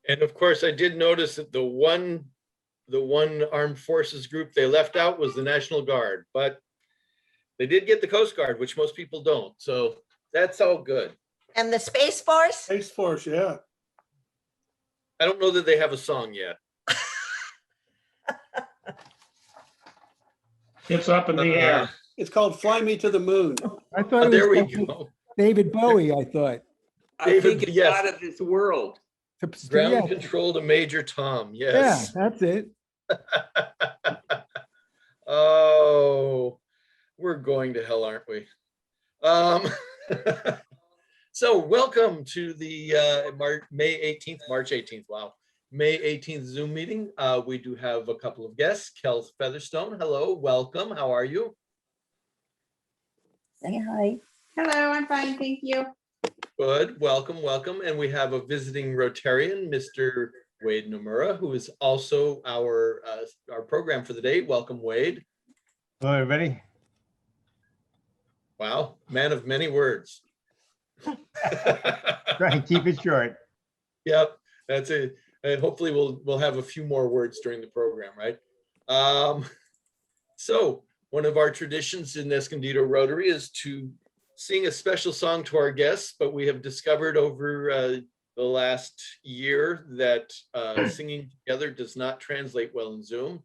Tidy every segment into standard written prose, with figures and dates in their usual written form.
And of course, I did notice that the one armed forces group they left out was the National Guard, but they did get the Coast Guard, which most people don't. So that's all good. And the Space Force? Space Force, yeah. I don't know that they have a song yet. It's up in the air. It's called Fly Me to the Moon. I thought it There we was go. David Bowie, I thought. I think David, it's yes. out of this world. Ground Yeah, control to Major Tom. yeah, Yes. that's it. Oh, we're going to hell, aren't we? So welcome to the March 18th. Wow. May 18th Zoom meeting. We do have a couple of guests. Kels Featherstone, hello, welcome. How are you? Say hi. Hello, I'm fine, thank you. Good, welcome, welcome. And we have a visiting Rotarian, Mr. Wade Nomura, who is also our program for the day. Welcome, Wade. Hello, everybody. Wow, man of many words. Try and keep it short. Yep, that's it. And hopefully we'll have a few more words during the program, right? So one of our traditions in Escondido Rotary is to sing a special song to our guests, but we have discovered over the last year that singing together does not translate well in Zoom.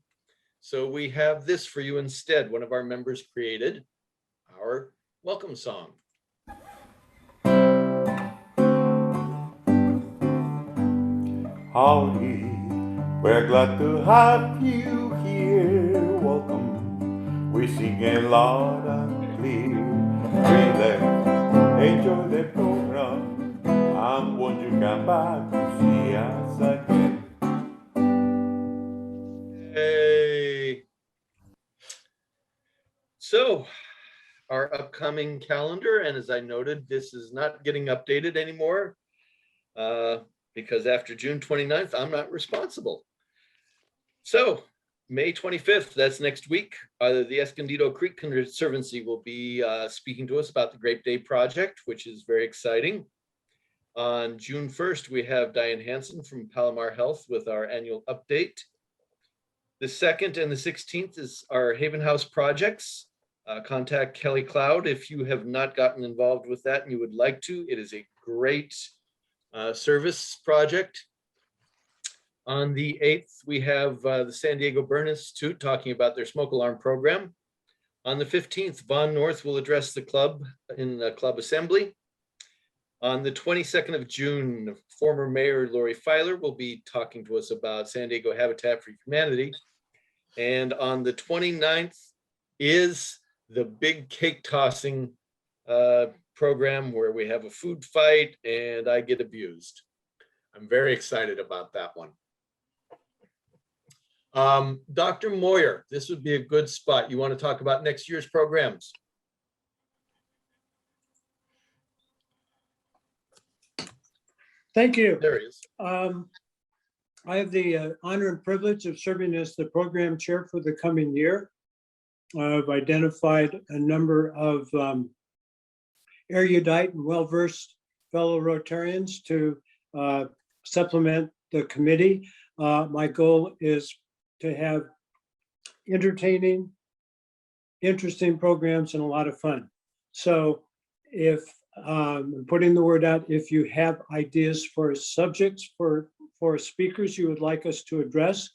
So we have this for you instead. One of our members created our welcome song. Howdy, we're glad to have you here. Welcome, we sing it loud and clear. Relax, enjoy the program, and won't you come back to see us again? Hey. So our upcoming calendar, and as I noted, this is not getting updated anymore because after June 29th, I'm not responsible. So May 25th, that's next week, the Escondido Creek Conservancy will be speaking to us about the Grape Day Project, which is very exciting. On June 1st, we have Diane Hansen from Palomar Health with our annual update. The 2nd and the 16th is our Haven House projects. Contact Kelly Cloud if you have not gotten involved with that and you would like to. It is a great service project. On the 8th, we have the San Diego Burn Institute talking about their smoke alarm program. On the 15th, Vaughn North will address the club in the club assembly. On the 22nd of June, former Mayor Lori Filer will be talking to us about San Diego Habitat for Humanity. And on the 29th is the big cake tossing program where we have a food fight and I get abused. I'm very excited about that one. Dr. Moyer, this would be a good spot. You want to talk about next year's programs? Thank you. There he is. I have the honor and privilege of serving as the program chair for the coming year. I've identified a number of erudite and well-versed fellow Rotarians to supplement the committee. My goal is to have entertaining, interesting programs and a lot of fun. So if putting the word out, if you have ideas for subjects for speakers you would like us to address,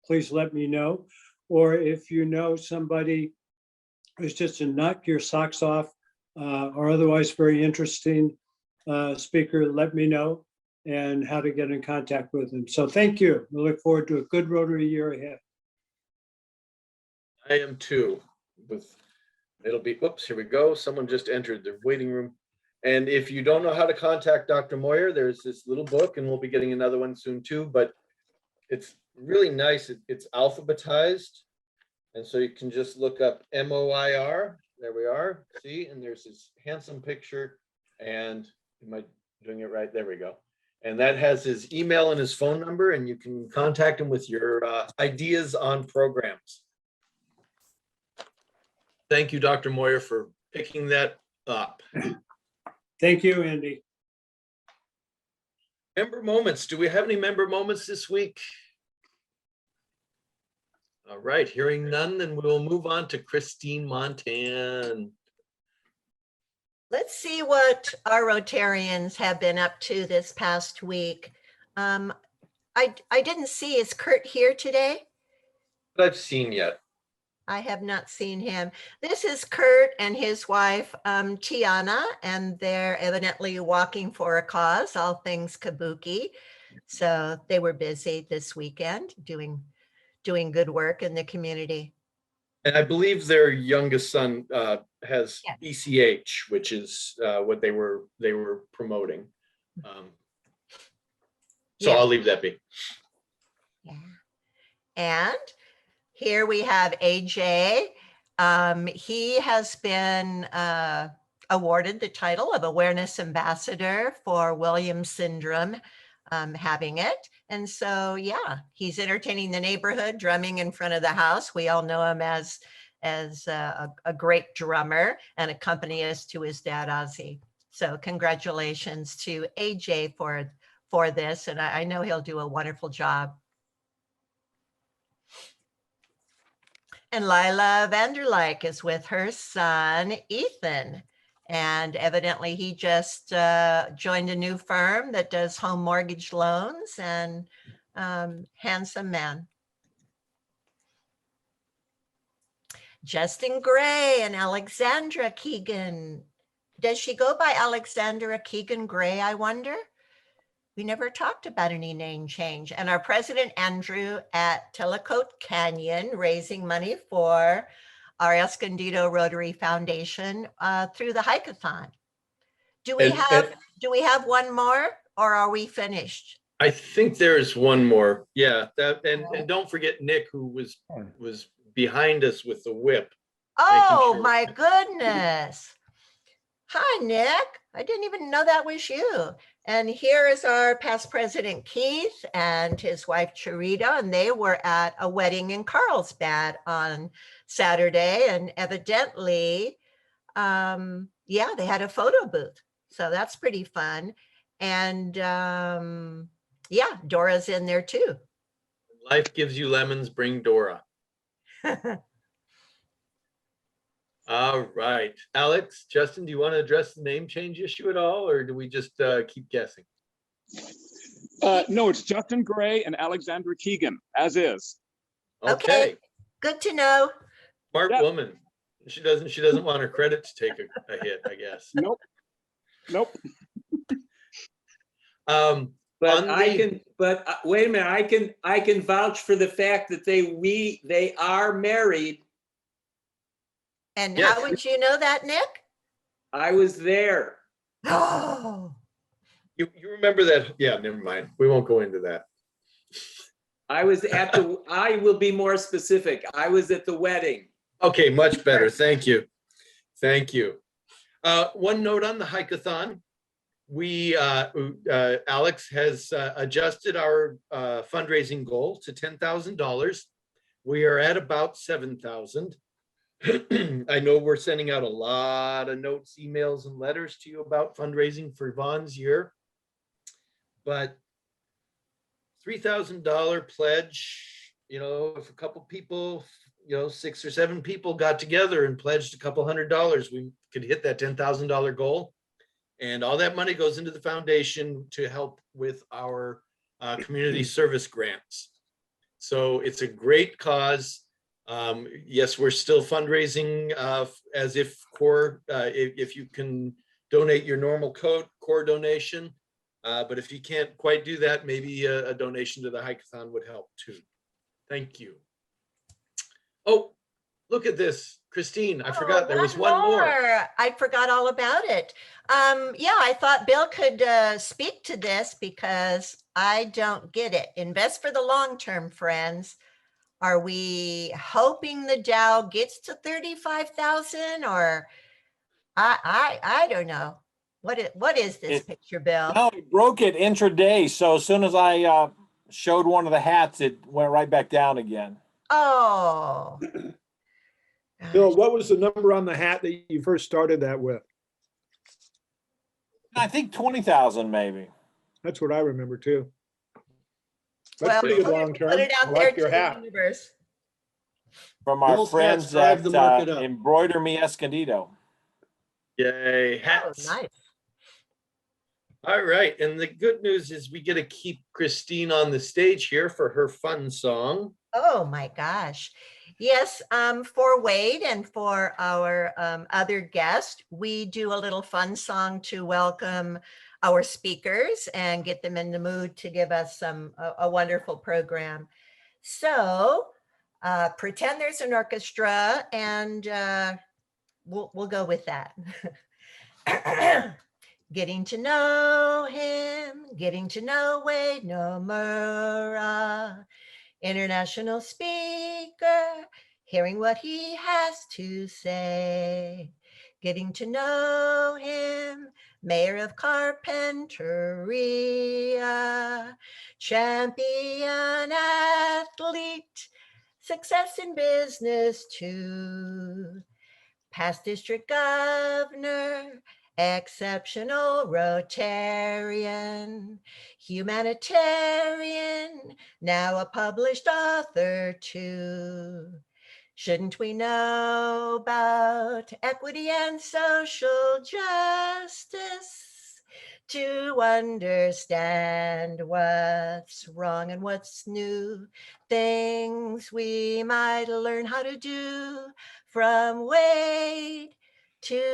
please let me know. Or if you know somebody who's just a knock your socks off or otherwise very interesting speaker, let me know and how to get in contact with them. So thank you. We look forward to a good Rotary year ahead. I am too. It'll be, oops, here we go. Someone just entered the waiting room. And if you don't know how to contact Dr. Moyer, there's this little book and we'll be getting another one soon too, but it's really nice. It's alphabetized. And so you can just look up MOIR. There we are. See, and there's this handsome picture. And am I doing it right? There we go. And that has his email and his phone number, and you can contact him with your ideas on programs. Thank you, Dr. Moyer, for picking that up. Thank you, Andy. Member moments. Do we have any member moments this week? All right, hearing none, then we'll move on to Christine Montan. Let's see what our Rotarians have been up to this past week. I didn't see, is Kurt here today? I've seen yet. I have not seen him. This is Kurt and his wife, Tiana, and they're evidently walking for a cause, all things Kabuki. So they were busy this weekend doing good work in the community. And I believe their youngest son has ECH, which is what they were promoting. So I'll leave that be. Yeah. And here we have AJ. He has been awarded the title of Awareness Ambassador for Williams Syndrome, having it. And so, yeah, he's entertaining the neighborhood, drumming in front of the house. We all know him as a great drummer and accompanist to his dad, Ozzy. So congratulations to AJ for this. And I know he'll do a wonderful job. And Lila Vanderlyke is with her son, Ethan. And evidently he just joined a new firm that does home mortgage loans, and handsome man. Justin Gray and Alexandra Keegan. Does she go by Alexandra Keegan Gray, I wonder? We never talked about any name change. And our president, Andrew, at Tellicote Canyon, raising money for our Escondido Rotary Foundation through the hikeathon. Do we have one more, or are we finished? I think there's one more. Yeah, and don't forget Nick, who was behind us with the whip. Oh, sure. my goodness. Hi, Nick. I didn't even know that was you. And here is our past president, Keith, and his wife, Charita, and they were at a wedding in Carlsbad on Saturday. And evidently, yeah, they had a photo booth. So that's pretty fun. And yeah, Dora's in there too. Life gives you lemons, bring Dora. All right. Alex, Justin, do you want to address the name change issue at all, or do we just keep guessing? No, it's Justin Gray and Alexandra Keegan, as is. Okay. Good to know. Smart Yep. woman. She doesn't want her credit to take a hit, I guess. Nope. But wait a minute, I can vouch for the fact that they are married. And Yes. how would you know that, Nick? I was there. Oh, You remember that? Yeah, never mind. We won't go into that. I will be more specific. I was at the wedding. Okay, much better. Thank you. Thank you. One note on the hikeathon. Alex has adjusted our fundraising goal to $10,000. We are at about 7,000. I know we're sending out a lot of notes, emails, and letters to you about fundraising for Yvonne's year, but $3,000 pledge, if a couple people, 6 or 7 people got together and pledged a couple $100, we could hit that $10,000 goal. And all that money goes into the foundation to help with our community service grants. So it's a great cause. Yes, we're still fundraising as if core, if you can donate your normal core donation. But if you can't quite do that, maybe a donation to the hikeathon would help too. Thank you. Oh, look at this. Christine, I forgot there was one more. I forgot all about it. Yeah, I thought Bill could speak to this because I don't get it. Invest for the long term, friends. Are we hoping the Dow gets to 35,000 or I don't know. What is this picture, Bill? No, it broke it intraday. So as soon as I showed one of the hats, it went right back down again. Oh. Bill, what was the number on the hat that you first started that with? I think 20,000 maybe. That's what I remember too. That's Well, pretty good put long term. it out I there like to your the hat. universe. From our Bill's friends hats drive at the market up. Embroider Me Escondido. Yay, Oh, hats. nice. All right, and the good news is we get to keep Christine on the stage here for her fun song. Oh my gosh. Yes, for Wade and for our other guest, we do a little fun song to welcome our speakers and get them in the mood to give us a wonderful program. So pretend there's an orchestra and we'll go with that. Getting to know him, getting to know Wade Nomura, international speaker, hearing what he has to say. Getting to know him, mayor of Carpinteria, champion athlete, success in business too, past district governor, exceptional Rotarian, humanitarian, now a published author too. Shouldn't we know about equity and social justice? to understand what's wrong and what's new, things we might learn how to do from Wade today.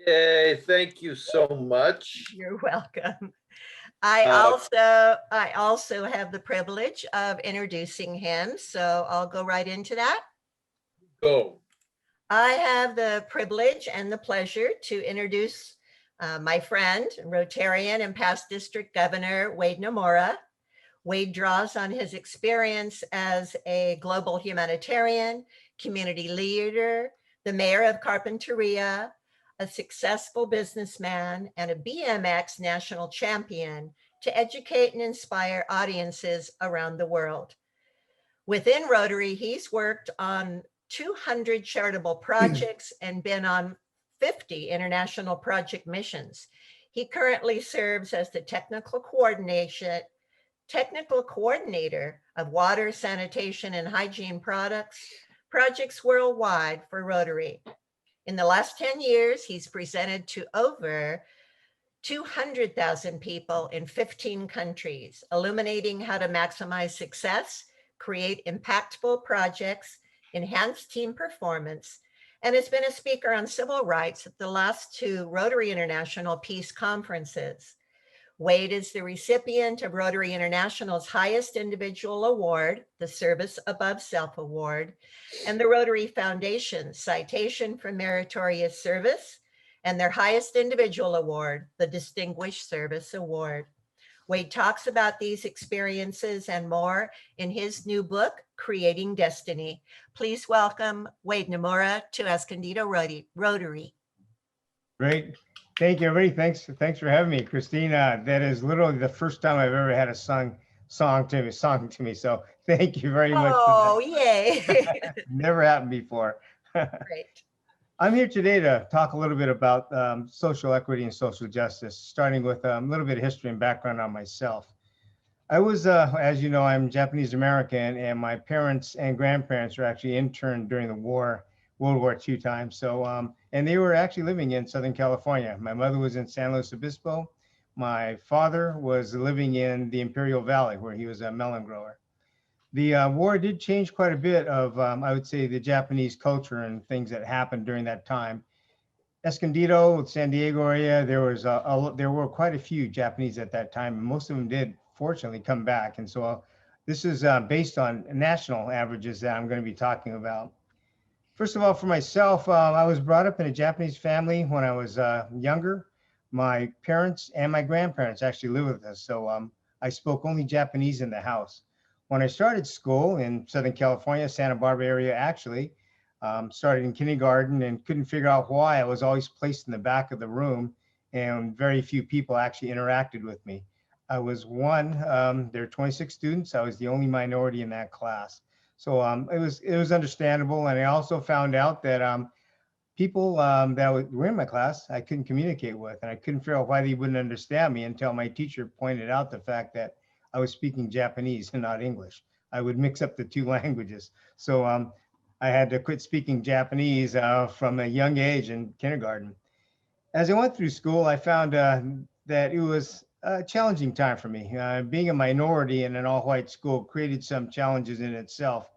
Yay, thank you so much. You're welcome. Uh, I also have the privilege of introducing him, so I'll go right into that. Go. I have the privilege and the pleasure to introduce my friend, Rotarian and past district governor, Wade Nomura. Wade draws on his experience as a global humanitarian, community leader, the mayor of Carpinteria, a successful businessman, and a BMX national champion to educate and inspire audiences around the world. Within Rotary, he's worked on 200 charitable projects and been on 50 international project missions. He currently serves as the technical coordinator of water, sanitation, and hygiene projects worldwide for Rotary. In the last 10 years, he's presented to over 200,000 people in 15 countries, illuminating how to maximize success, create impactful projects, enhance team performance, and has been a speaker on civil rights at the last 2 Rotary International Peace Conferences. Wade is the recipient of Rotary International's highest individual award, the Service Above Self Award, and the Rotary Foundation's Citation for Meritorious Service, and their highest individual award, the Distinguished Service Award. Wade talks about these experiences and more in his new book, Creating Destiny. Please welcome Wade Nomura to Escondido Rotary. Great. Thank you, everybody. Thanks for having me, Christina. That is literally the first time I've ever had a song to me. So thank you very much. Oh, yay. Never happened before. Great. I'm here today to talk a little bit about social equity and social justice, starting with a little bit of history and background on myself. I was, as you know, I'm Japanese American, and my parents and grandparents were actually interned during the war, World War II time. So, and they were actually living in Southern California. My mother was in San Luis Obispo. My father was living in the Imperial Valley, where he was a melon grower. The war did change quite a bit of, I would say, the Japanese culture and things that happened during that time. Escondido, San Diego area, there were quite a few Japanese at that time, and most of them did fortunately come back. And so this is based on national averages that I'm going to be talking about. First of all, for myself, I was brought up in a Japanese family when I was younger. My parents and my grandparents actually lived with us, so I spoke only Japanese in the house. When I started school in Southern California, Santa Barbara area, actually, started in kindergarten and couldn't figure out why I was always placed in the back of the room, and very few people actually interacted with me. I was one, there were 26 students. I was the only minority in that class. So it was understandable. And I also found out that people that were in my class, I couldn't communicate with, and I couldn't figure out why they wouldn't understand me until my teacher pointed out the fact that I was speaking Japanese and not English. I would mix up the 2 languages. So I had to quit speaking Japanese from a young age in kindergarten. As I went through school, I found that it was a challenging time for me. Being a minority in an all-white school created some challenges in itself.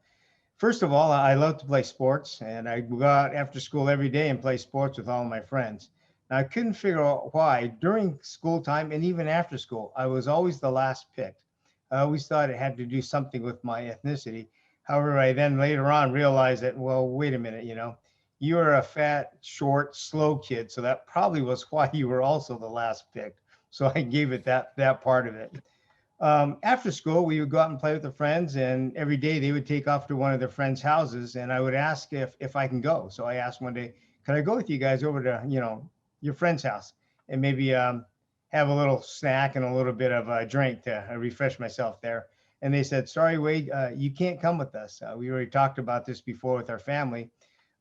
First of all, I love to play sports, and I go out after school every day and play sports with all my friends. Now, I couldn't figure out why during school time and even after school, I was always the last picked. I always thought it had to do something with my ethnicity. However, I then later on realized that, well, wait a minute, you were a fat, short, slow kid, so that probably was why you were also the last picked. So I gave it that part of it. After school, we would go out and play with the friends, and every day they would take off to one of their friends' houses, and I would ask if I can go. So I asked one day, could I go with you guys over to, your friend's house and maybe have a little snack and a little bit of a drink to refresh myself there? And they said, sorry, Wade, you can't come with us. We already talked about this before with our family.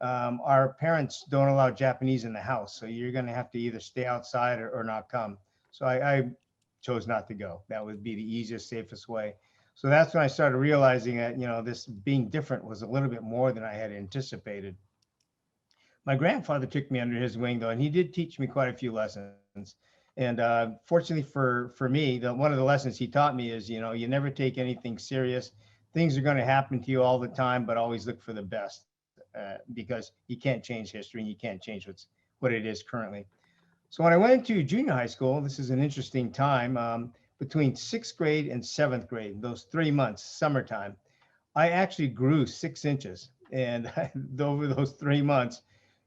Our parents don't allow Japanese in the house, so you're going to have to either stay outside or not come. So I chose not to go. That would be the easiest, safest way. So that's when I started realizing that, this being different was a little bit more than I had anticipated. My grandfather took me under his wing though, and he did teach me quite a few lessons. And fortunately for me, one of the lessons he taught me is, you never take anything serious. Things are going to happen to you all the time, but always look for the best, because you can't change history and you can't change what it is currently. So when I went to junior high school, this is an interesting time, between sixth grade and seventh grade, those 3 months, summertime, I actually grew 6 inches and over those 3 months.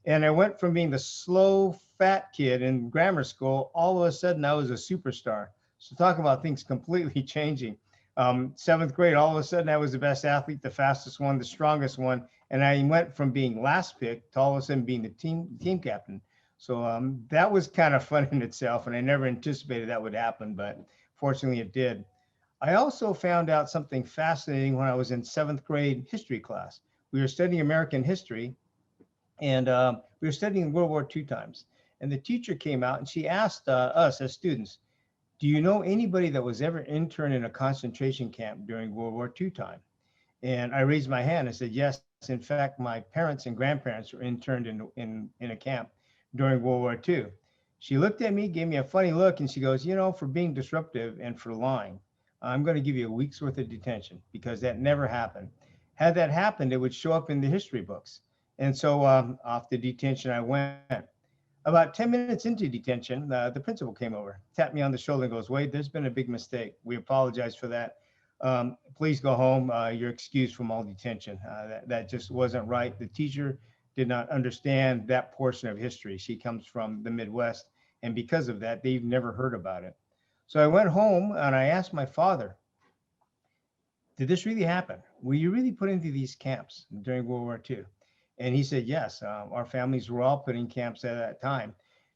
And I went from being the slow, fat kid in grammar school, all of a sudden I was a superstar. So talk about things completely changing. Seventh grade, all of a sudden I was the best athlete, the fastest one, the strongest one. And I went from being last pick to all of a sudden being the team captain. So that was kind of fun in itself. And I never anticipated that would happen, but fortunately it did. I also found out something fascinating when I was in seventh grade history class. We were studying American history, and we were studying World War II times. And the teacher came out and she asked us as students, do you know anybody that was ever interned in a concentration camp during World War II time? And I raised my hand and said, yes, in fact, my parents and grandparents were interned in a camp during World War II. She looked at me, gave me a funny look, and she goes, for being disruptive and for lying, I'm going to give you a week's worth of detention, because that never happened. Had that happened, it would show up in the history books. And so off the detention I went. About 10 minutes into detention, the principal came over, tapped me on the shoulder and goes, Wade, there's been a big mistake. We apologize for that. Please go home. You're excused from all detention. That just wasn't right. The teacher did not understand that portion of history. She comes from the Midwest, and because of that, they've never heard about it. So I went home and I asked my father, did this really happen? Were you really put into these camps during World War II? And he said, yes, our families were all put in camps at that time.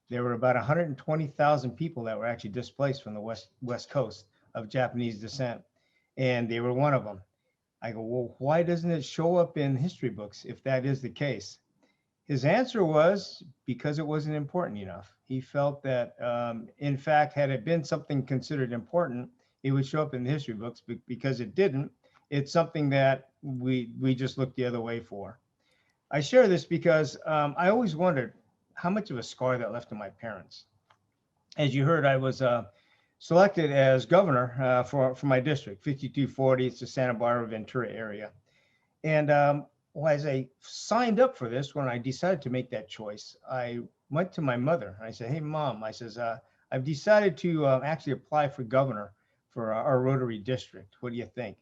There were about 120,000 people that were actually displaced from the West Coast of Japanese descent. And they were one of them. I go, well, why doesn't it show up in history books if that is the case? His answer was because it wasn't important enough. He felt that, in fact, had it been something considered important, it would show up in the history books. But because it didn't, it's something that we just looked the other way for. I share this because I always wondered how much of a scar that left on my parents. As you heard, I was selected as governor for my district, 5240. It's the Santa Barbara Ventura area. And as I signed up for this, when I decided to make that choice, I went to my mother and I said, hey, Mom, I says, I've decided to actually apply for governor for our Rotary district. What do you think?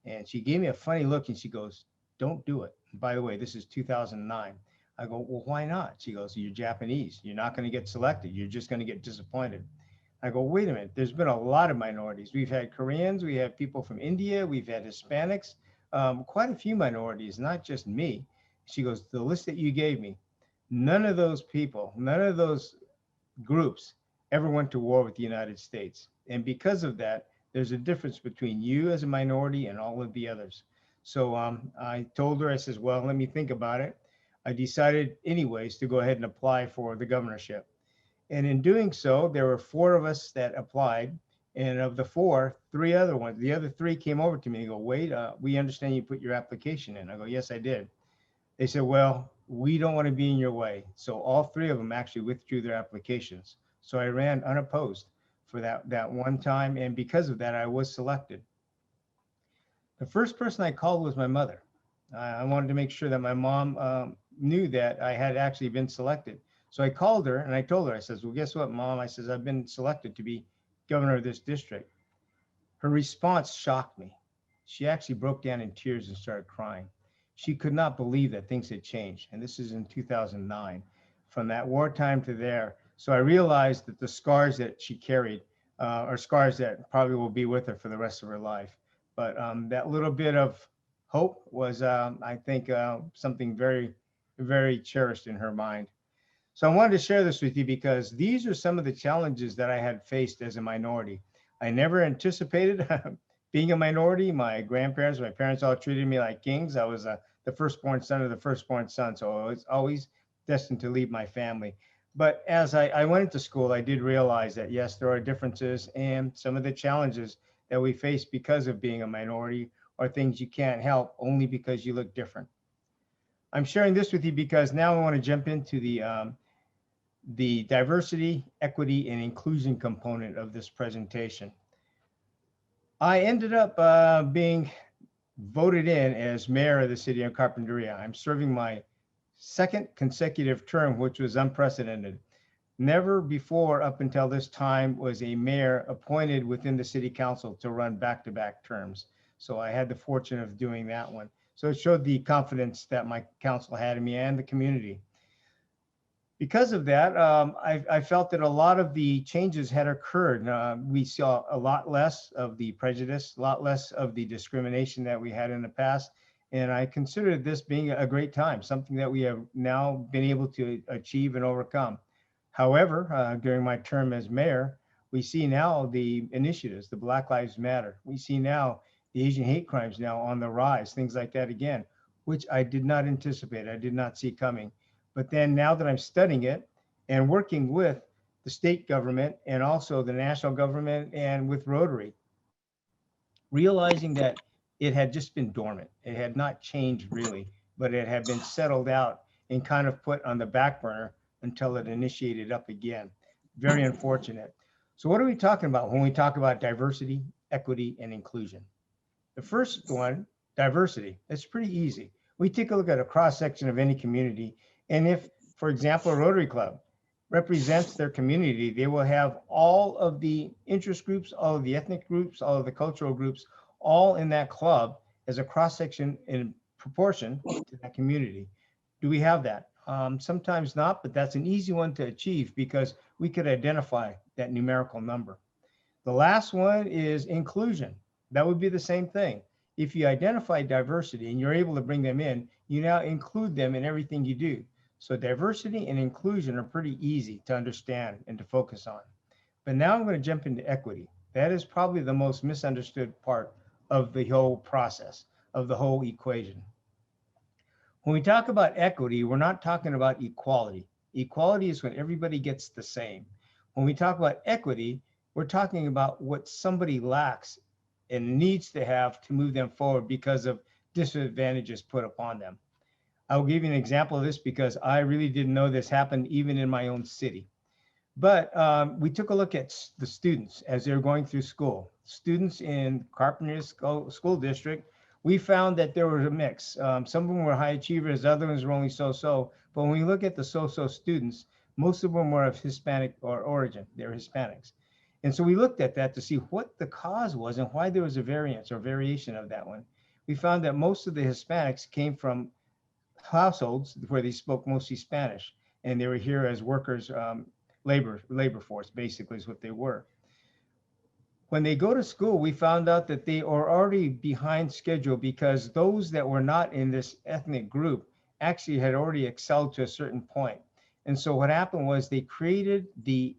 And she gave me a funny look and she goes, don't do it. By the way, this is 2009. I go, well, why not? She goes, you're Japanese. You're not going to get selected. You're just going to get disappointed. I go, wait a minute. There's been a lot of minorities. We've had Koreans. We have people from India. We've had Hispanics, quite a few minorities, not just me. She goes, the list that you gave me, none of those people, none of those groups ever went to war with the United States. And because of that, there's a difference between you as a minority and all of the others. So I told her, I says, well, let me think about it. I decided anyways to go ahead and apply for the governorship. And in doing so, there were 4 of us that applied. And of the 4, 3 other ones, the other 3 came over to me and go, Wade, we understand you put your application in. I go, yes, I did. They said, well, we don't want to be in your way. So all 3 of them actually withdrew their applications. So I ran unopposed for that one time. And because of that, I was selected. The first person I called was my mother. I wanted to make sure that my mom knew that I had actually been selected. So I called her and I told her, I says, well, guess what, Mom? I says, I've been selected to be governor of this district. Her response shocked me. She actually broke down in tears and started crying. She could not believe that things had changed. And this is in 2009, from that wartime to there. So I realized that the scars that she carried are scars that probably will be with her for the rest of her life. But that little bit of hope was, I think, something very, very cherished in her mind. So I wanted to share this with you because these are some of the challenges that I had faced as a minority. I never anticipated being a minority. My grandparents, my parents all treated me like kings. I was the firstborn son of the firstborn son, so I was always destined to lead my family. But as I went into school, I did realize that, yes, there are differences and some of the challenges that we face because of being a minority are things you can't help only because you look different. I'm sharing this with you because now I want to jump into the diversity, equity, and inclusion component of this presentation. I ended up being voted in as mayor of the city of Carpinteria. I'm serving my second consecutive term, which was unprecedented. Never before up until this time was a mayor appointed within the city council to run back-to-back terms. So I had the fortune of doing that one. So it showed the confidence that my council had in me and the community. Because of that, I felt that a lot of the changes had occurred. We saw a lot less of the prejudice, a lot less of the discrimination that we had in the past. And I considered this being a great time, something that we have now been able to achieve and overcome. However, during my term as mayor, we see now the initiatives, the Black Lives Matter. We see now the Asian hate crimes now on the rise, things like that again, which I did not anticipate, I did not see coming. But then now that I'm studying it and working with the state government and also the national government and with Rotary, realizing that it had just been dormant. It had not changed really, but it had been settled out and kind of put on the back burner until it initiated up again. Very unfortunate. So what are we talking about when we talk about diversity, equity, and inclusion? The first one, diversity, it's pretty easy. We take a look at a cross-section of any community, and if, for example, a Rotary Club represents their community, they will have all of the interest groups, all of the ethnic groups, all of the cultural groups, all in that club as a cross-section in proportion to that community. Do we have that? Sometimes not, but that's an easy one to achieve because we could identify that numerical number. The last one is inclusion. That would be the same thing. If you identify diversity and you're able to bring them in, you now include them in everything you do. So diversity and inclusion are pretty easy to understand and to focus on. But now I'm going to jump into equity. That is probably the most misunderstood part of the whole process, of the whole equation. When we talk about equity, we're not talking about equality. Equality is when everybody gets the same. When we talk about equity, we're talking about what somebody lacks and needs to have to move them forward because of disadvantages put upon them. I'll give you an example of this because I really didn't know this happened even in my own city. But we took a look at the students as they're going through school. Students in Carpinteria School District, we found that there was a mix. Some of them were high achievers, other ones were only so-so. But when we look at the so-so students, most of them were of Hispanic or origin. They're Hispanics. And so we looked at that to see what the cause was and why there was a variance or variation of that one. We found that most of the Hispanics came from households where they spoke mostly Spanish, and they were here as workers, labor force, basically is what they were. When they go to school, we found out that they are already behind schedule because those that were not in this ethnic group actually had already excelled to a certain point. And so what happened was they created the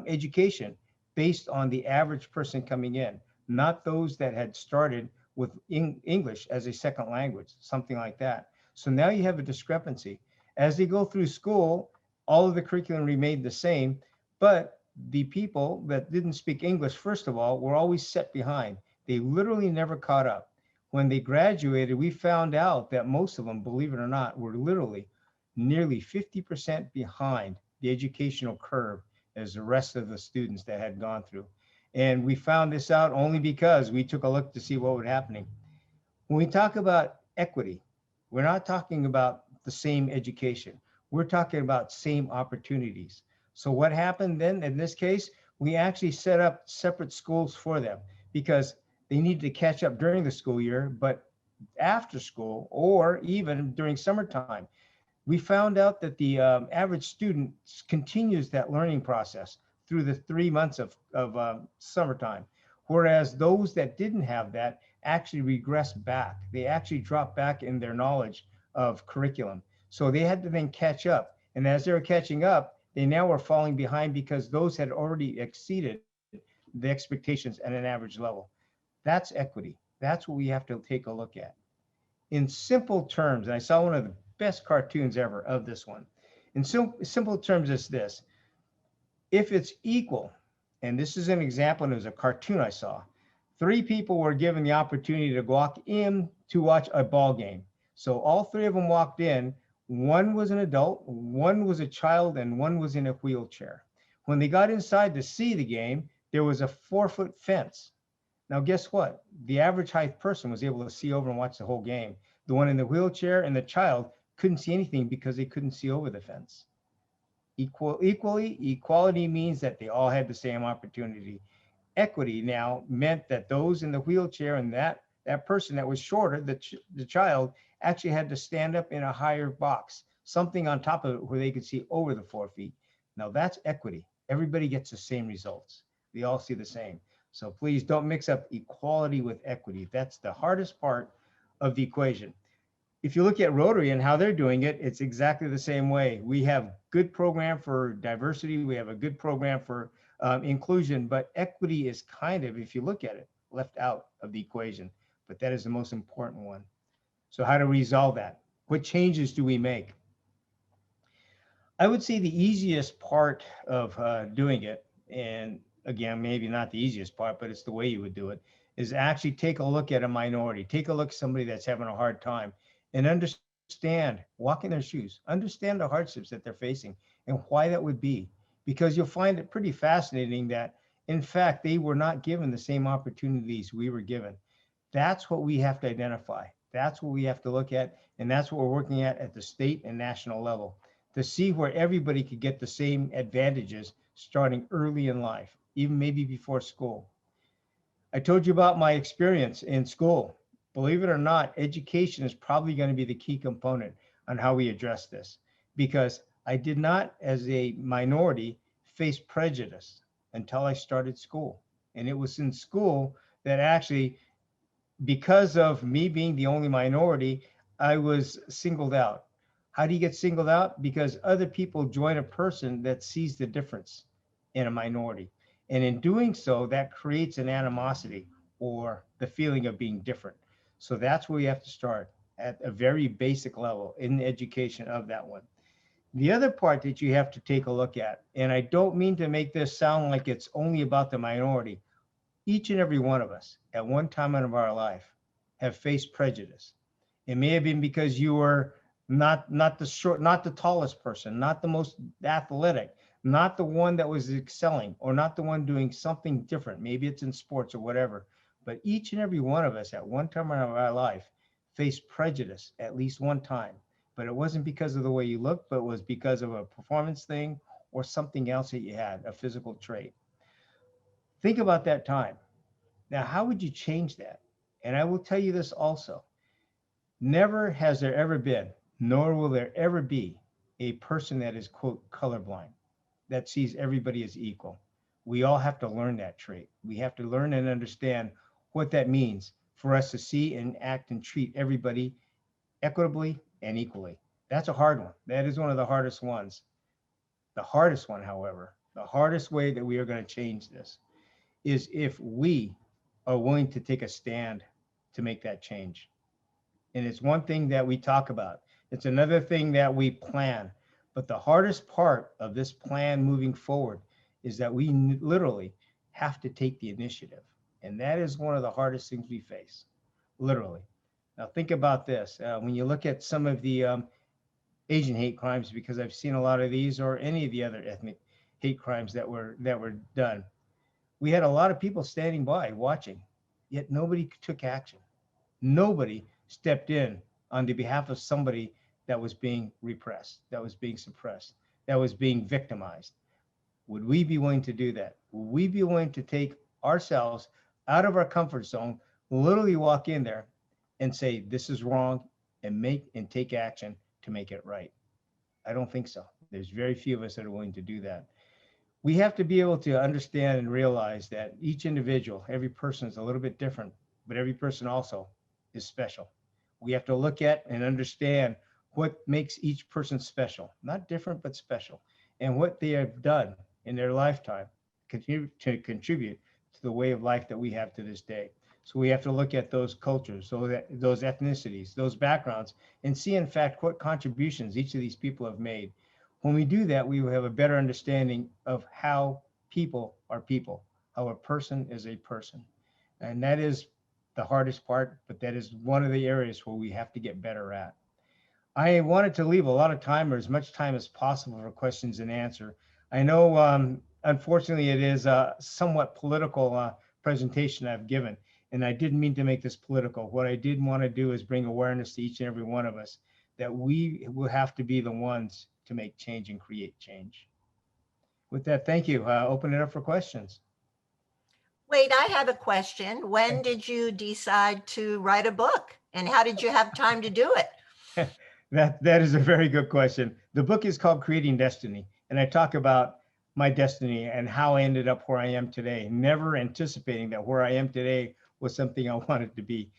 education based on the average person coming in, not those that had started with English as a second language, something like that. So now you have a discrepancy. As they go through school, all of the curriculum remained the same, but the people that didn't speak English, first of all, were always set behind. They literally never caught up. When they graduated, we found out that most of them, believe it or not, were literally nearly 50% behind the educational curve as the rest of the students that had gone through. And we found this out only because we took a look to see what was happening. When we talk about equity, we're not talking about the same education. We're talking about same opportunities. So what happened then in this case, we actually set up separate schools for them because they needed to catch up during the school year, but after school or even during summertime, we found out that the average student continues that learning process through the 3 months of summertime. Whereas those that didn't have that actually regressed back. They actually dropped back in their knowledge of curriculum. So they had to then catch up. And as they were catching up, they now were falling behind because those had already exceeded the expectations at an average level. That's equity. That's what we have to take a look at. In simple terms, and I saw one of the best cartoons ever of this one. In simple terms, it's this. If it's equal, and this is an example, and it was a cartoon I saw, 3 people were given the opportunity to walk in to watch a ball game. So all three of them walked in. One was an adult, one was a child, and one was in a wheelchair. When they got inside to see the game, there was a 4-foot fence. Now, guess what? The average height person was able to see over and watch the whole game. The one in the wheelchair and the child couldn't see anything because they couldn't see over the fence. Equality means that they all had the same opportunity. Equity now meant that those in the wheelchair and that person that was shorter, the child, actually had to stand up in a higher box, something on top of it where they could see over the 4 feet. Now that's equity. Everybody gets the same results. They all see the same. So please don't mix up equality with equity. That's the hardest part of the equation. If you look at Rotary and how they're doing it, it's exactly the same way. We have good program for diversity. We have a good program for inclusion, but equity is kind of, if you look at it, left out of the equation. But that is the most important one. So how to resolve that? What changes do we make? I would say the easiest part of doing it, and again, maybe not the easiest part, but it's the way you would do it, is actually take a look at a minority. Take a look at somebody that's having a hard time and understand, walk in their shoes, understand the hardships that they're facing and why that would be. Because you'll find it pretty fascinating that, in fact, they were not given the same opportunities we were given. That's what we have to identify. That's what we have to look at. And that's what we're working at the state and national level, to see where everybody could get the same advantages starting early in life, even maybe before school. I told you about my experience in school. Believe it or not, education is probably going to be the key component on how we address this, because I did not, as a minority, face prejudice until I started school. And it was in school that actually, because of me being the only minority, I was singled out. How do you get singled out? Because other people join a person that sees the difference in a minority. And in doing so, that creates an animosity or the feeling of being different. So that's where we have to start, at a very basic level in the education of that one. The other part that you have to take a look at, and I don't mean to make this sound like it's only about the minority, each and every one of us at one time in our life have faced prejudice. It may have been because you were not the tallest person, not the most athletic, not the one that was excelling, or not the one doing something different. Maybe it's in sports or whatever. But each and every one of us at one time in our life faced prejudice at least one time. But it wasn't because of the way you looked, but it was because of a performance thing or something else that you had, a physical trait. Think about that time. Now, how would you change that? And I will tell you this also. Never has there ever been, nor will there ever be, a person that is, quote, colorblind, that sees everybody as equal. We all have to learn that trait. We have to learn and understand what that means for us to see and act and treat everybody equitably and equally. That's a hard one. That is one of the hardest ones. The hardest one, however, the hardest way that we are going to change this is if we are willing to take a stand to make that change. And it's one thing that we talk about. It's another thing that we plan. But the hardest part of this plan moving forward is that we literally have to take the initiative. And that is one of the hardest things we face, literally. Now think about this. When you look at some of the Asian hate crimes, because I've seen a lot of these, or any of the other ethnic hate crimes that were done, we had a lot of people standing by watching, yet nobody took action. Nobody stepped in on the behalf of somebody that was being repressed, that was being suppressed, that was being victimized. Would we be willing to do that? Would we be willing to take ourselves out of our comfort zone, literally walk in there and say, this is wrong, and take action to make it right? I don't think so. There's very few of us that are willing to do that. We have to be able to understand and realize that each individual, every person is a little bit different, but every person also is special. We have to look at and understand what makes each person special, not different, but special, and what they have done in their lifetime continue to contribute to the way of life that we have to this day. So we have to look at those cultures, those ethnicities, those backgrounds, and see, in fact, what contributions each of these people have made. When we do that, we will have a better understanding of how people are people, how a person is a person. And that is the hardest part, but that is one of the areas where we have to get better at. I wanted to leave a lot of time, or as much time as possible, for questions and answer. I know, unfortunately, it is a somewhat political presentation I've given, and I didn't mean to make this political. What I did want to do is bring awareness to each and every one of us that we will have to be the ones to make change and create change. With that, thank you. Open it up for questions. Wait, I have a question. When did you decide to write a book, and how did you have time to do it? That is a very good question. The book is called Creating Destiny, and I talk about my destiny and how I ended up where I am today, never anticipating that where I am today was something I wanted to be.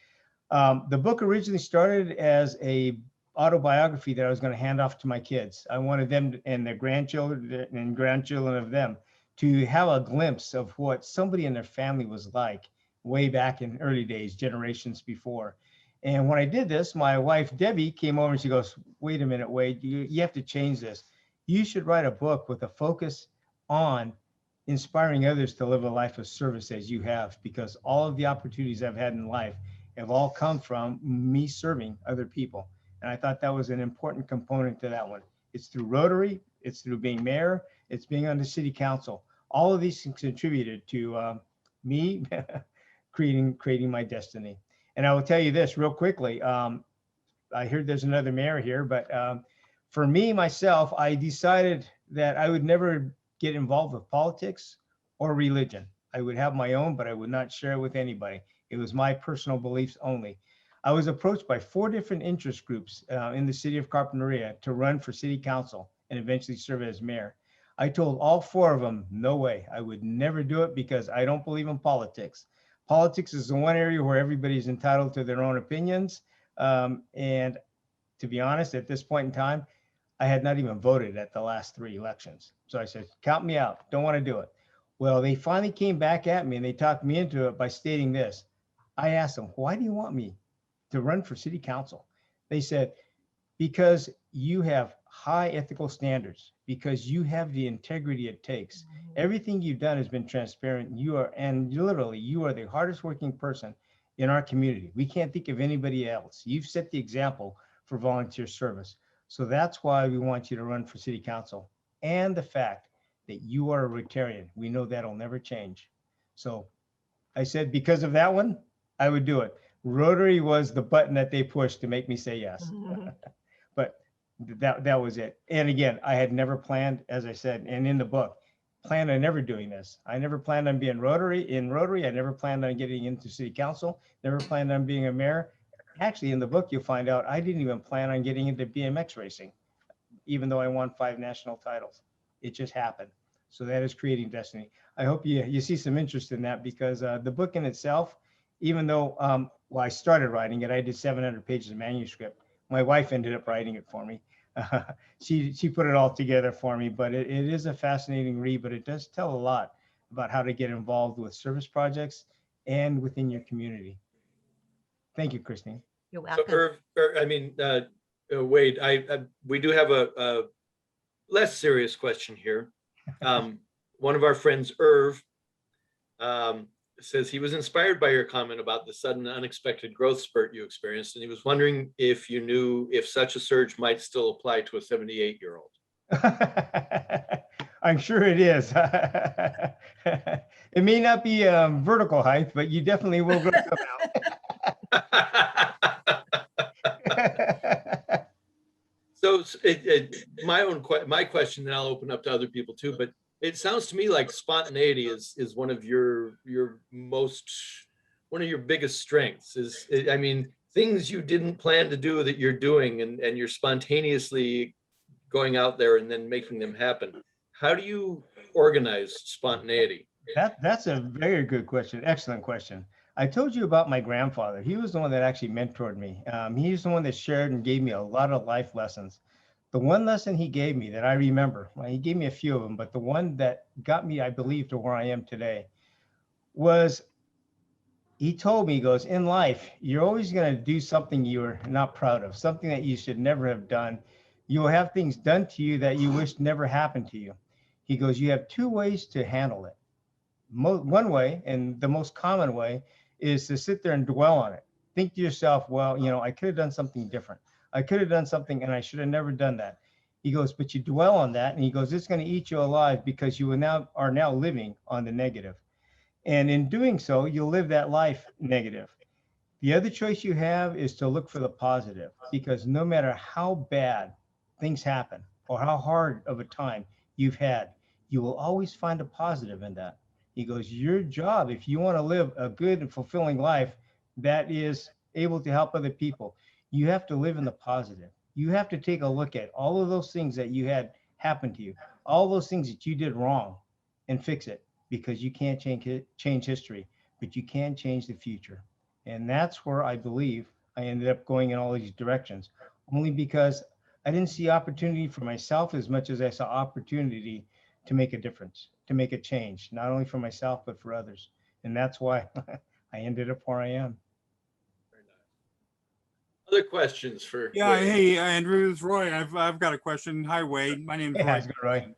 The book originally started as a autobiography that I was going to hand off to my kids. I wanted them and their grandchildren and grandchildren of them to have a glimpse of what somebody in their family was like way back in early days, generations before. And when I did this, my wife, Debbie, came over and she goes, wait a minute, Wade, you have to change this. You should write a book with a focus on inspiring others to live a life of service as you have, because all of the opportunities I've had in life have all come from me serving other people. And I thought that was an important component to that one. It's through Rotary, it's through being mayor, it's being on the city council. All of these things contributed to me creating my destiny. And I will tell you this real quickly. I heard there's another mayor here, but for me, myself, I decided that I would never get involved with politics or religion. I would have my own, but I would not share it with anybody. It was my personal beliefs only. I was approached by 4 different interest groups in the city of Carpinteria to run for city council and eventually serve as mayor. I told all 4 of them, no way, I would never do it because I don't believe in politics. Politics is the one area where everybody's entitled to their own opinions. And to be honest, at this point in time, I had not even voted at the last 3 elections. So I said, count me out, don't want to do it. Well, they finally came back at me and they talked me into it by stating this. I asked them, why do you want me to run for city council? They said, because you have high ethical standards, because you have the integrity it takes. Everything you've done has been transparent. You are the hardest working person in our community. We can't think of anybody else. You've set the example for volunteer service. So that's why we want you to run for city council. And the fact that you are a Rotarian, we know that'll never change. So I said, because of that one, I would do it. Rotary was the button that they pushed to make me say yes. But that was it. And again, I had never planned, as I said, and in the book, planned on never doing this. I never planned on being in Rotary. I never planned on getting into city council, never planned on being a mayor. Actually, in the book, you'll find out I didn't even plan on getting into BMX racing, even though I won 5 national titles. It just happened. So that is Creating Destiny. I hope you see some interest in that, because the book in itself, even though I started writing it, I did 700 pages of manuscript. My wife ended up writing it for me. She put it all together for me, but it is a fascinating read, but it does tell a lot about how to get involved with service projects and within your community. Thank you, Christine. You're welcome. So Wade, we do have a less serious question here. One of our friends, Irv, says he was inspired by your comment about the sudden unexpected growth spurt you experienced, and he was wondering if you knew if such a surge might still apply to a 78-year-old. I'm sure it is. It may not be vertical height, but you definitely will grow some out. So my question, and I'll open up to other people too, but it sounds to me like spontaneity is one of your biggest strengths. Things you didn't plan to do that you're doing, and you're spontaneously going out there and then making them happen. How do you organize spontaneity? That's a very good question. Excellent question. I told you about my grandfather. He was the one that actually mentored me. He's the one that shared and gave me a lot of life lessons. The one lesson he gave me that I remember, well, he gave me a few of them, but the one that got me, I believe, to where I am today was, he told me, he goes, in life, you're always going to do something you're not proud of, something that you should never have done. You will have things done to you that you wish never happened to you. He goes, you have 2 ways to handle it. One way, and the most common way, is to sit there and dwell on it. Think to yourself, well, you know, I could have done something different. I could have done something and I should have never done that. He goes, but you dwell on that. And he goes, it's going to eat you alive because you are now living on the negative. And in doing so, you'll live that life negative. The other choice you have is to look for the positive, because no matter how bad things happen or how hard of a time you've had, you will always find a positive in that. He goes, your job, if you want to live a good and fulfilling life that is able to help other people, you have to live in the positive. You have to take a look at all of those things that you had happen to you, all those things that you did wrong, and fix it, because you can't change history, but you can change the future. And that's where I believe I ended up going in all these directions, only because I didn't see opportunity for myself as much as I saw opportunity to make a difference, to make a change, not only for myself, but for others. And that's why I ended up where I am. Other questions for Yeah, Wade? hey, Andrew, it's Roy. I've got a question. Hi, Wade. My name's Hey, Roy. how's it going, Roy?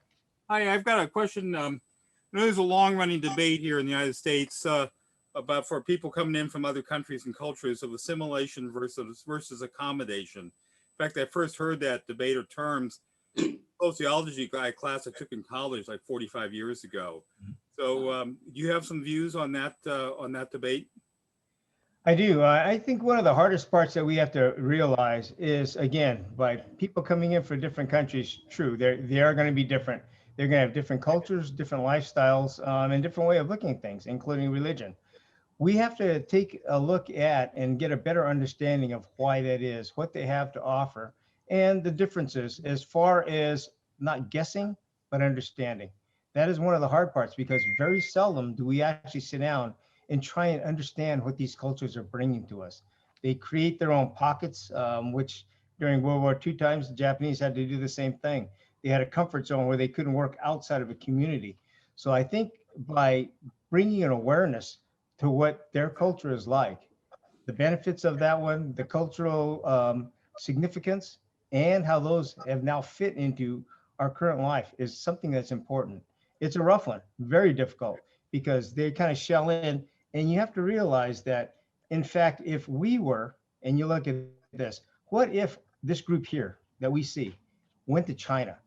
Hi, I've got a question. I know there's a long-running debate here in the United States about for people coming in from other countries and cultures of assimilation versus accommodation. In fact, I first heard that debate or terms sociology class I took in college like 45 years ago. So, do you have some views on that debate? I do. I think one of the hardest parts that we have to realize is, again, by people coming in from different countries, true, they are going to be different. They're going to have different cultures, different lifestyles, and different way of looking at things, including religion. We have to take a look at and get a better understanding of why that is, what they have to offer, and the differences as far as not guessing, but understanding. That is one of the hard parts, because very seldom do we actually sit down and try and understand what these cultures are bringing to us. They create their own pockets, which during World War II times, the Japanese had to do the same thing. They had a comfort zone where they couldn't work outside of a community. So I think by bringing an awareness to what their culture is like, the benefits of that one, the cultural significance, and how those have now fit into our current life is something that's important. It's a rough one, very difficult, because they kind of shell in, and you have to realize that, in fact, if we were, and you look at this, what if this group here that we see went to China?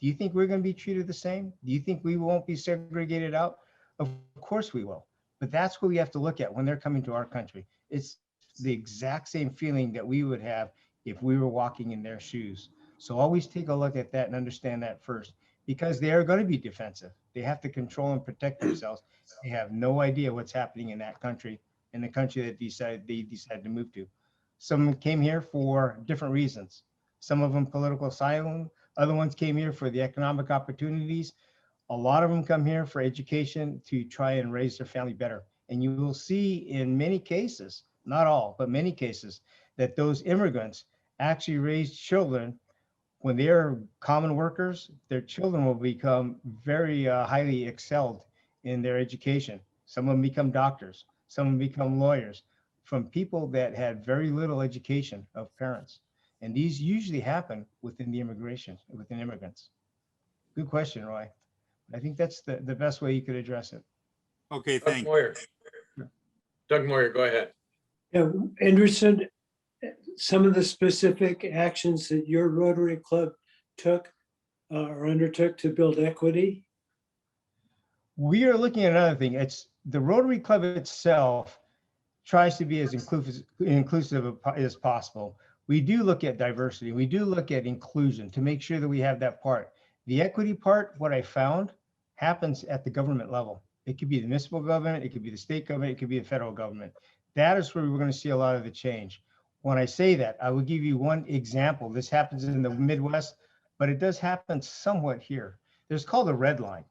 Do you think we're going to be treated the same? Do you think we won't be segregated out? Of course we will. But that's what we have to look at when they're coming to our country. It's the exact same feeling that we would have if we were walking in their shoes. So always take a look at that and understand that first, because they are going to be defensive. They have to control and protect themselves. They have no idea what's happening in that country, in the country that they decided to move to. Some came here for different reasons. Some of them political asylum. Other ones came here for the economic opportunities. A lot of them come here for education to try and raise their family better. And you will see in many cases, not all, but many cases, that those immigrants actually raise children. When they are common workers, their children will become very highly excelled in their education. Some of them become doctors, some of them become lawyers, from people that had very little education of parents. And these usually happen within the within immigrants. Good question, Roy. I think that's the best way you could address it. Okay, Doug thanks. Moyer. Doug Moyer, go ahead. Yeah, Anderson, some of the specific actions that your Rotary Club took or undertook to build equity? We are looking at another thing. It's the Rotary Club itself tries to be as inclusive as possible. We do look at diversity. We do look at inclusion to make sure that we have that part. The equity part, what I found, happens at the government level. It could be the municipal government, it could be the state government, it could be the federal government. That is where we're going to see a lot of the change. When I say that, I will give you one example. This happens in the Midwest, but it does happen somewhat here. There's called a red line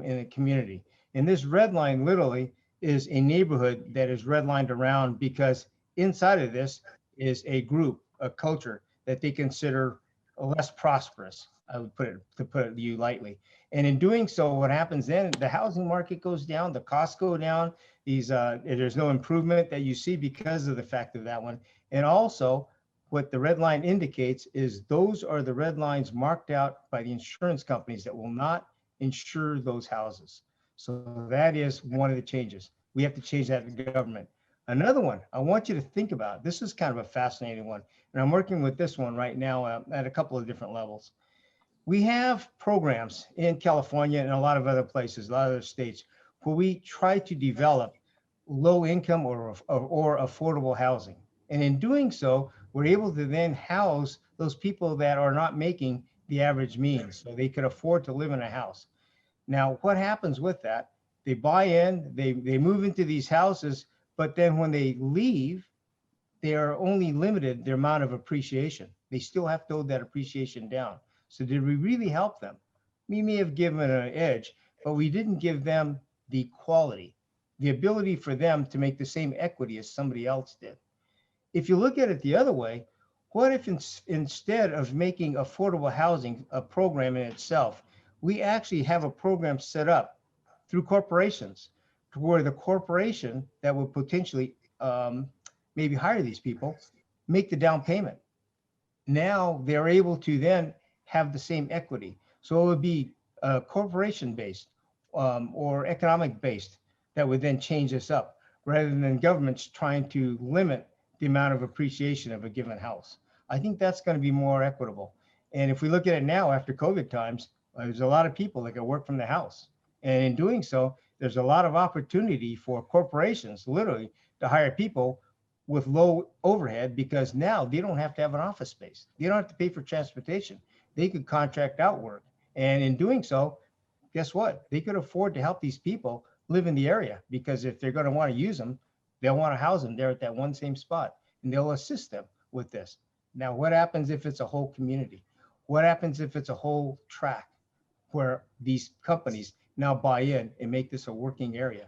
in a community. And this red line literally is a neighborhood that is redlined around because inside of this is a group, a culture that they consider less prosperous. I would put it you lightly. And in doing so, what happens then, the housing market goes down, the costs go down, there's no improvement that you see because of the fact of that one. And also what the red line indicates is those are the red lines marked out by the insurance companies that will not insure those houses. So that is one of the changes. We have to change that in government. Another one I want you to think about, this is kind of a fascinating one, and I'm working with this one right now at a couple of different levels. We have programs in California and a lot of other places, a lot of other states, where we try to develop low income or affordable housing. And in doing so, we're able to then house those people that are not making the average means, so they could afford to live in a house. Now, what happens with that? They buy in, they move into these houses, but then when they leave, they are only limited their amount of appreciation. They still have to hold that appreciation down. So did we really help them? We may have given an edge, but we didn't give them the quality, the ability for them to make the same equity as somebody else did. If you look at it the other way, what if instead of making affordable housing a program in itself, we actually have a program set up through corporations to where the corporation that would potentially maybe hire these people, make the down payment. Now they're able to then have the same equity. So it would be corporation based or economic based that would then change this up rather than governments trying to limit the amount of appreciation of a given house. I think that's going to be more equitable. And if we look at it now after COVID times, there's a lot of people that can work from the house. And in doing so, there's a lot of opportunity for corporations literally to hire people with low overhead because now they don't have to have an office space. They don't have to pay for transportation. They could contract out work. And in doing so, guess what? They could afford to help these people live in the area because if they're going to want to use them, they'll want to house them there at that one same spot and they'll assist them with this. Now, what happens if it's a whole community? What happens if it's a whole tract where these companies now buy in and make this a working area?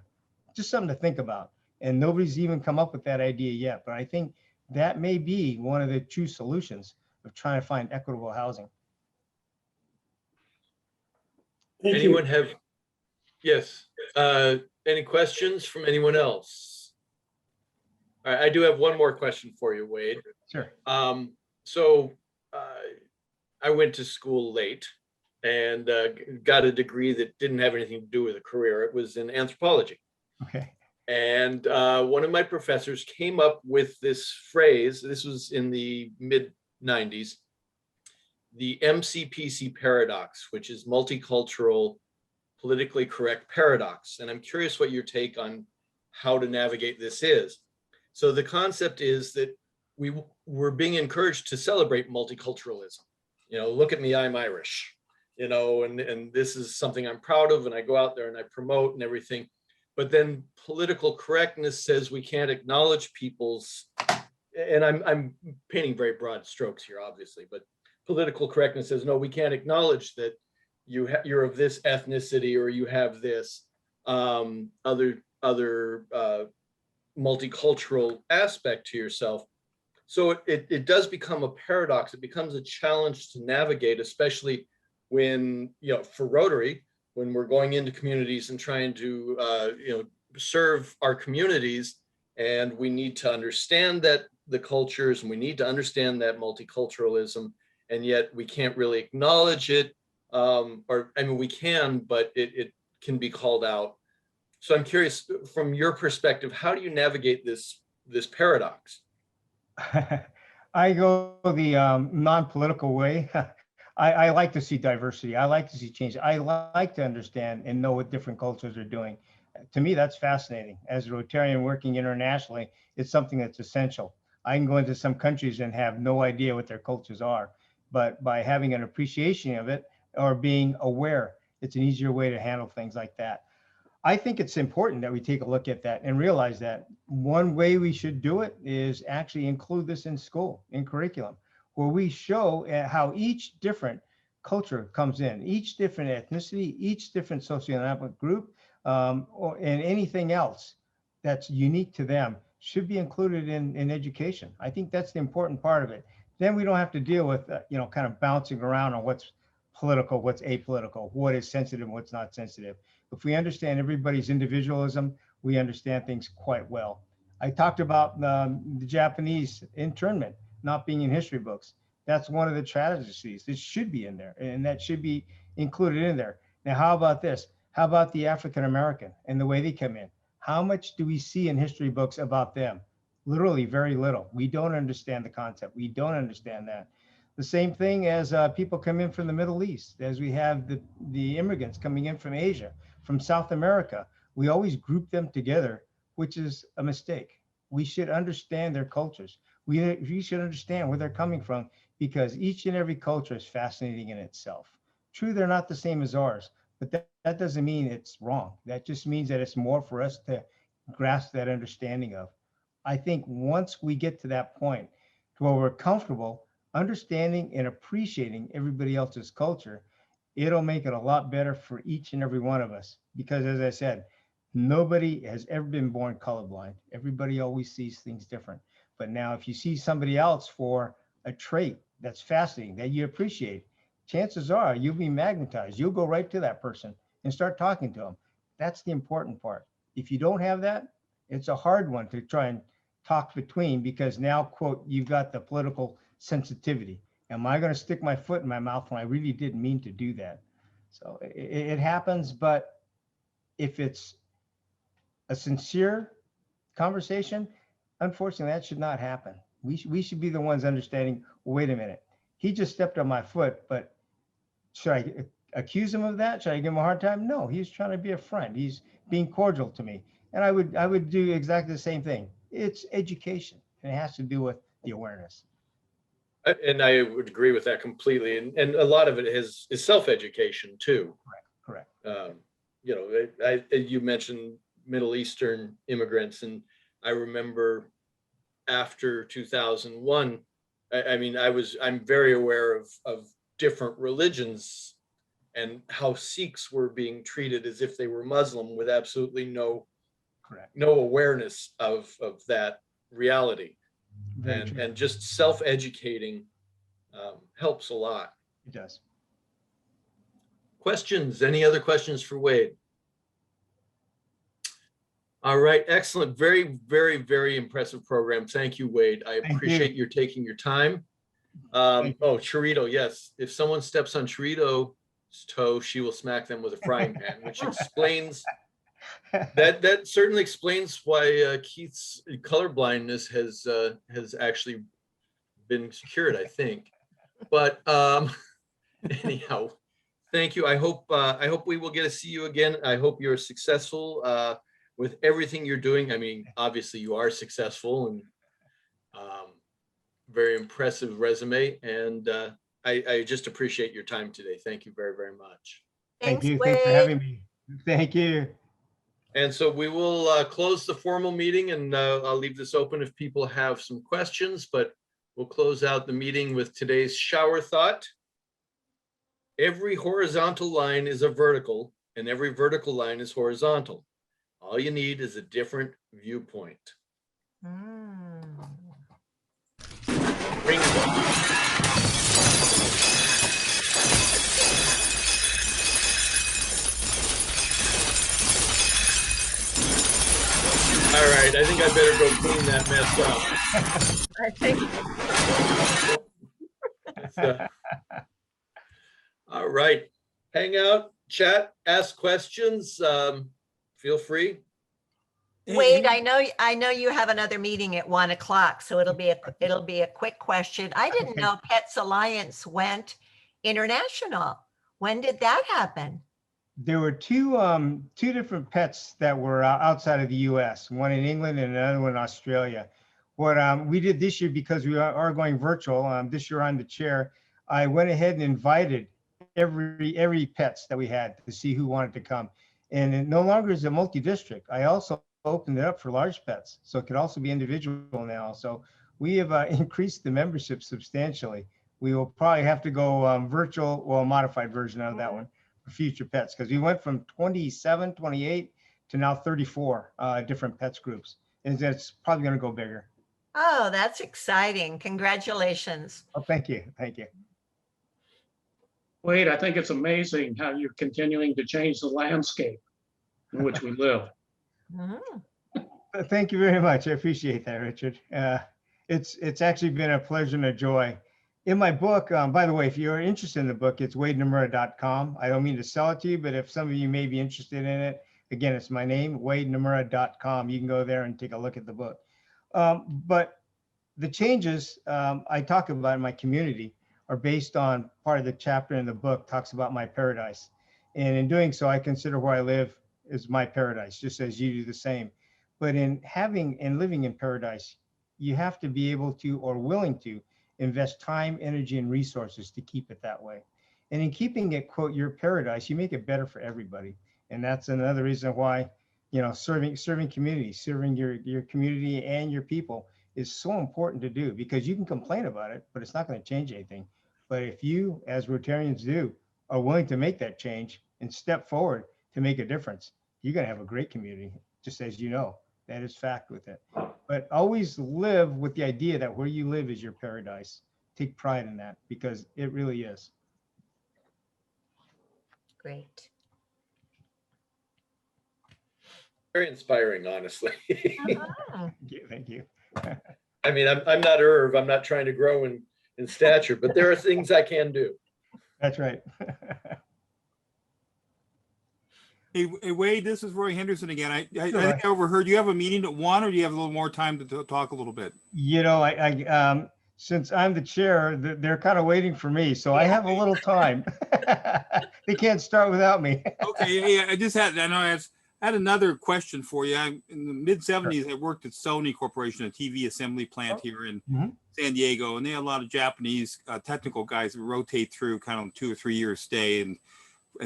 Just something to think about. And nobody's even come up with that idea yet. But I think that may be one of the true solutions of trying to find equitable housing. Thank Anyone you. have, yes, any questions from anyone else? All right, I do have one more question for you, Wade. Sure. So I went to school late and got a degree that didn't have anything to do with a career. It was in anthropology. Okay. And one of my professors came up with this phrase, this was in the mid 90s, the MCPC paradox, which is multicultural, politically correct paradox. And I'm curious what your take on how to navigate this is. So the concept is that we're being encouraged to celebrate multiculturalism. You know, look at me, I'm Irish, you know, and this is something I'm proud of and I go out there and I promote and everything. But then political correctness says we can't acknowledge people's, and I'm painting very broad strokes here, obviously, but political correctness says, no, we can't acknowledge that you're of this ethnicity or you have this other multicultural aspect to yourself. So it does become a paradox. It becomes a challenge to navigate, especially when, you know, for Rotary, when we're going into communities and trying to, you know, serve our communities, and we need to understand that the cultures and we need to understand that multiculturalism, and yet we can't really acknowledge it. Or, I mean, we can, but it can be called out. So I'm curious, from your perspective, how do you navigate this paradox? I go the non-political way. I like to see diversity. I like to see change. I like to understand and know what different cultures are doing. To me, that's fascinating. As a Rotarian working internationally, it's something that's essential. I can go into some countries and have no idea what their cultures are, but by having an appreciation of it or being aware, it's an easier way to handle things like that. I think it's important that we take a look at that and realize that one way we should do it is actually include this in school, in curriculum, where we show how each different culture comes in, each different ethnicity, each different socioeconomic group, and anything else that's unique to them should be included in education. I think that's the important part of it. Then we don't have to deal with, you know, kind of bouncing around on what's political, what's apolitical, what is sensitive, what's not sensitive. If we understand everybody's individualism, we understand things quite well. I talked about the Japanese internment not being in history books. That's one of the tragedies. It should be in there, and that should be included in there. Now, how about this? How about the African American and the way they come in? How much do we see in history books about them? Literally very little. We don't understand the concept. We don't understand that. The same thing as people come in from the Middle East, as we have the immigrants coming in from Asia, from South America. We always group them together, which is a mistake. We should understand their cultures. We should understand where they're coming from, because each and every culture is fascinating in itself. True, they're not the same as ours, but that doesn't mean it's wrong. That just means that it's more for us to grasp that understanding of. I think once we get to that point to where we're comfortable understanding and appreciating everybody else's culture, it'll make it a lot better for each and every one of us. Because as I said, nobody has ever been born colorblind. Everybody always sees things different. But now if you see somebody else for a trait that's fascinating, that you appreciate, chances are you'll be magnetized. You'll go right to that person and start talking to them. That's the important part. If you don't have that, it's a hard one to try and talk between, because now, quote, you've got the political sensitivity. Am I going to stick my foot in my mouth when I really didn't mean to do that? So it happens, but if it's a sincere conversation, unfortunately, that should not happen. We should be the ones understanding, wait a minute, he just stepped on my foot, but should I accuse him of that? Should I give him a hard time? No, he's trying to be a friend. He's being cordial to me. And I would do exactly the same thing. It's education, and it has to do with the awareness. And I would agree with that completely. And a lot of it is self-education too. Correct. You know, you mentioned Middle Eastern immigrants, and I remember after 2001, I mean, I'm very aware of different religions and how Sikhs were being treated as if they were Muslim, with absolutely no awareness of that reality. And just self-educating helps a lot. It does. Questions? Any other questions for Wade? All right, excellent. Very, very, very impressive program. Thank you, Wade. I appreciate you taking your time. Oh, Charito, yes. If someone steps on Charito's toe, she will smack them with a frying pan, which explains that certainly explains why Keith's colorblindness has actually been cured, I think. But anyhow, thank you. I hope we will get to see you again. I hope you're successful with everything you're doing. I mean, obviously you are successful, and very impressive resume. And I just appreciate your time today. Thank you very, very much. Thank you. Thanks for having me. Thank you. And so we will close the formal meeting, and I'll leave this open if people have some questions, but we'll close out the meeting with today's shower thought. Every horizontal line is a vertical, and every vertical line is horizontal. All you need is a different viewpoint. All right, I think I better go clean that mess up. I think. All right, hang out, chat, ask questions. Feel free. Wade, I know you have another meeting at 1 o'clock, so it'll be a quick question. I didn't know Pets Alliance went international. When did that happen? There were two different pets that were outside of the U.S., one in England and another one in Australia. What we did this year, because we are going virtual, this year on the chair, I went ahead and invited every pets that we had to see who wanted to come. And it no longer is a multi-district. I also opened it up for large pets, so it could also be individual now. So we have increased the membership substantially. We will probably have to go virtual or a modified version of that one for future pets, because we went from 27, 28 to now 34 different pets groups. And it's probably going to go bigger. Oh, that's exciting. Congratulations. Oh, thank you. Thank you. Wade, I think it's amazing how you're continuing to change the landscape in which we live. Thank you very much. I appreciate that, Richard. It's actually been a pleasure and a joy. In my book, by the way, if you're interested in the book, it's wadenomura.com. I don't mean to sell it to you, but if some of you may be interested in it, Again, it's my name, wadenomura.com. You can go there and take a look at the book. But the changes I talk about in my community are based on part of the chapter in the book talks about my paradise. And in doing so, I consider where I live is my paradise, just as you do the same. But in having and living in paradise, you have to be able to or willing to invest time, energy, and resources to keep it that way. And in keeping it, quote, your paradise, you make it better for everybody. And that's another reason why, you know, serving community, serving your community and your people is so important to do, because you can complain about it, but it's not going to change anything. But if you, as Rotarians do, are willing to make that change and step forward to make a difference, you're going to have a great community, just as you know. That is fact with it. But always live with the idea that where you live is your paradise. Take pride in that, because it really is. Great. Very inspiring, honestly. Uh-huh. Thank you. I mean, I'm not Irv. I'm not trying to grow in stature, but there are things I can do. That's right. Hey, Wade, this is Roy Henderson again. I think I overheard you have a meeting at 1, or do you have a little more time to talk a little bit? You know, I since I'm the chair, they're kind of waiting for me, so I have a little time. They can't start without me. Okay, yeah, I had another question for you. In the mid-70s, I worked at Sony Corporation, a TV assembly plant here in San Diego, and they had a lot of Japanese technical guys that rotate through kind of 2 or 3 years stay and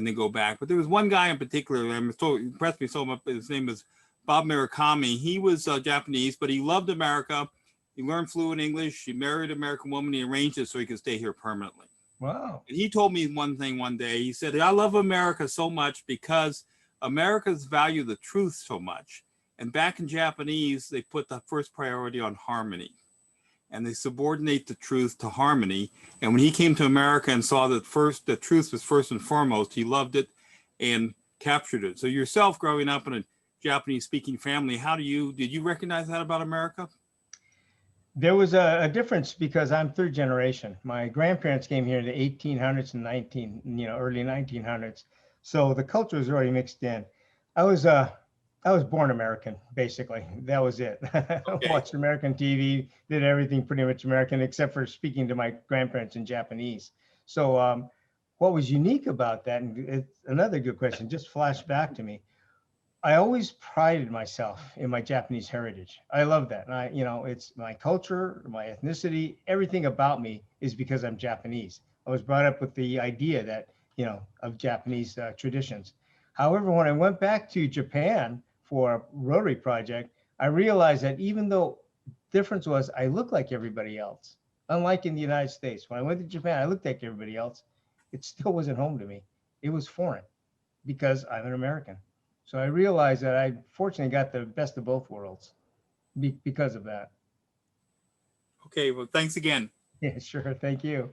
then go back. But there was one guy in particular that impressed me so much. His name was Bob Murakami. He was Japanese, but he loved America. He learned fluent English. He married an American woman. He arranged it so he could stay here permanently. Wow. And he told me one thing one day. He said, I love America so much because Americans value the truth so much. And back in Japanese, they put the first priority on harmony. And they subordinate the truth to harmony. And when he came to America and saw that the truth was first and foremost, he loved it and captured it. So yourself, growing up in a Japanese speaking family, did you recognize that about America? There was a difference because I'm third generation. My grandparents came here in the 1800s and early 1900s. So the culture was already mixed in. I was born American, basically. That was it. Okay. Watched American TV, did everything pretty much American, except for speaking to my grandparents in Japanese. So what was unique about that, and it's another good question, just flashed back to me. I always prided myself in my Japanese heritage. I love that. And it's my culture, my ethnicity, everything about me is because I'm Japanese. I was brought up with the idea that, of Japanese traditions. However, when I went back to Japan for a Rotary project, I realized that even though difference was I looked like everybody else, unlike in the United States. When I went to Japan, I looked like everybody else. It still wasn't home to me. It was foreign because I'm an American. So I realized that I fortunately got the best of both worlds because of that. Okay, well, thanks again. Yeah, sure. Thank you.